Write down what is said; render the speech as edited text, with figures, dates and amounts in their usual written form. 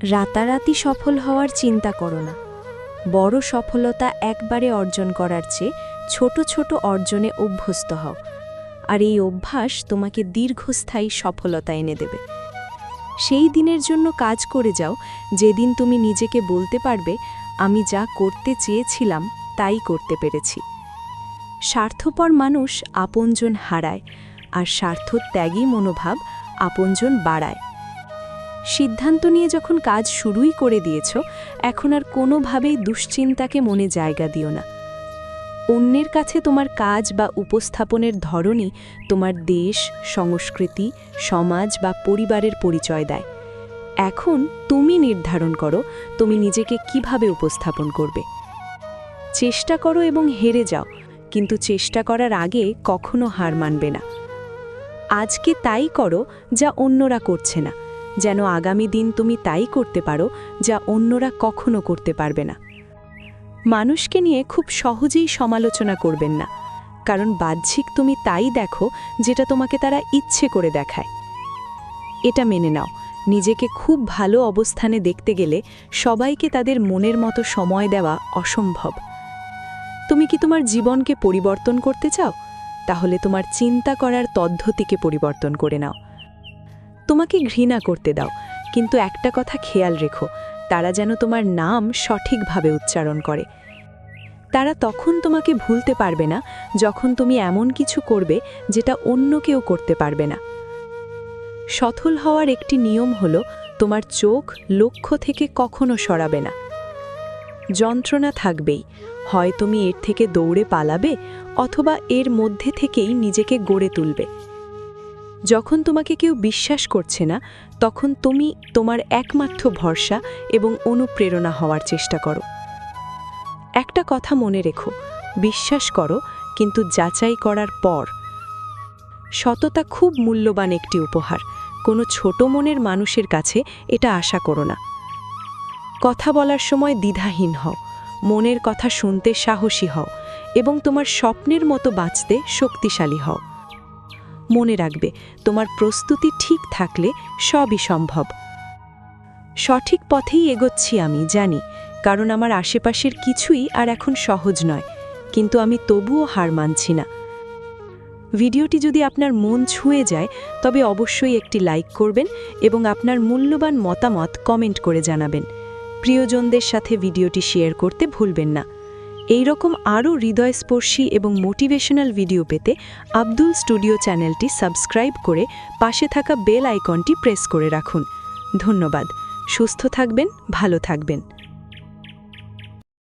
রাতারাতি সফল হওয়ার চিন্তা করো না। বড় সফলতা একবারে অর্জন করার চেয়ে ছোট ছোট অর্জনে অভ্যস্ত হও, আর এই অভ্যাস তোমাকে দীর্ঘস্থায়ী সফলতা এনে দেবে। সেই দিনের জন্য কাজ করে যাও যেদিন তুমি নিজেকে বলতে পারবে, আমি যা করতে চেয়েছিলাম তাই করতে পেরেছি। স্বার্থপর মানুষ আপনজন হারায়, আর স্বার্থত্যাগী মনোভাব আপনজন বাড়ায়। সিদ্ধান্ত নিয়ে যখন কাজ শুরুই করে দিয়েছ, এখন আর কোনোভাবেই দুশ্চিন্তাকে মনে জায়গা দিও না। অন্যের কাছে তোমার কাজ বা উপস্থাপনের ধরনই তোমার দেশ, সংস্কৃতি, সমাজ বা পরিবারের পরিচয় দেয়। এখন তুমি নির্ধারণ করো তুমি নিজেকে কিভাবে উপস্থাপন করবে। চেষ্টা করো এবং হেরে যাও, কিন্তু চেষ্টা করার আগে কখনো হার মানবে না। আজকে তাই করো যা অন্যরা করছে না, যেন আগামী দিন তুমি তাই করতে পারো যা অন্যরা কখনো করতে পারবে না। মানুষকে নিয়ে খুব সহজেই সমালোচনা করবেন না, কারণ বাহ্যিক তুমি তাই দেখো যেটা তোমাকে তারা ইচ্ছে করে দেখায়। এটা মেনে নাও, নিজেকে খুব ভালো অবস্থানে দেখতে গেলে সবাইকে তাদের মনের মতো সময় দেওয়া অসম্ভব। তুমি কি তোমার জীবনকে পরিবর্তন করতে চাও? তাহলে তোমার চিন্তা করার পদ্ধতিকে পরিবর্তন করে নাও। তোমাকে ঘৃণা করতে দাও, কিন্তু একটা কথা খেয়াল রেখো, তারা যেন তোমার নাম সঠিকভাবে উচ্চারণ করে। তারা তখন তোমাকে ভুলতে পারবে না যখন তুমি এমন কিছু করবে যেটা অন্য কেউ করতে পারবে না। সফল হওয়ার একটি নিয়ম হলো তোমার চোখ লক্ষ্য থেকে কখনো সরাবে না। যন্ত্রণা থাকবেই, হয় তুমি এর থেকে দৌড়ে পালাবে অথবা এর মধ্যে থেকেই নিজেকে গড়ে তুলবে। যখন তোমাকে কেউ বিশ্বাস করছে না, তখন তুমি তোমার একমাত্র ভরসা এবং অনুপ্রেরণা হওয়ার চেষ্টা করো। একটা কথা মনে রেখো, বিশ্বাস করো, কিন্তু যাচাই করার পর। সততা খুব মূল্যবান একটি উপহার, কোনো ছোট মনের মানুষের কাছে এটা আশা করো না। কথা বলার সময় দ্বিধাহীন হও, মনের কথা শুনতে সাহসী হও এবং তোমার স্বপ্নের মতো বাঁচতে শক্তিশালী হও। মনে রাখবে, তোমার প্রস্তুতি ঠিক থাকলে সবই সম্ভব। সঠিক পথেই এগোচ্ছি আমি জানি, কারণ আমার আশেপাশের কিছুই আর এখন সহজ নয়, কিন্তু আমি তবুও হার মানছি না। ভিডিওটি যদি আপনার মন ছুঁয়ে যায় তবে অবশ্যই একটি লাইক করবেন এবং আপনার মূল্যবান মতামত কমেন্ট করে জানাবেন। প্রিয়জনদের সাথে ভিডিওটি শেয়ার করতে ভুলবেন না। এই রকম আরও হৃদয়স্পর্শী এবং মোটিভেশনাল ভিডিও পেতে আব্দুল স্টুডিও চ্যানেলটি সাবস্ক্রাইব করে পাশে থাকা বেল আইকনটি প্রেস করে রাখুন। ধন্যবাদ। সুস্থ থাকবেন, ভালো থাকবেন।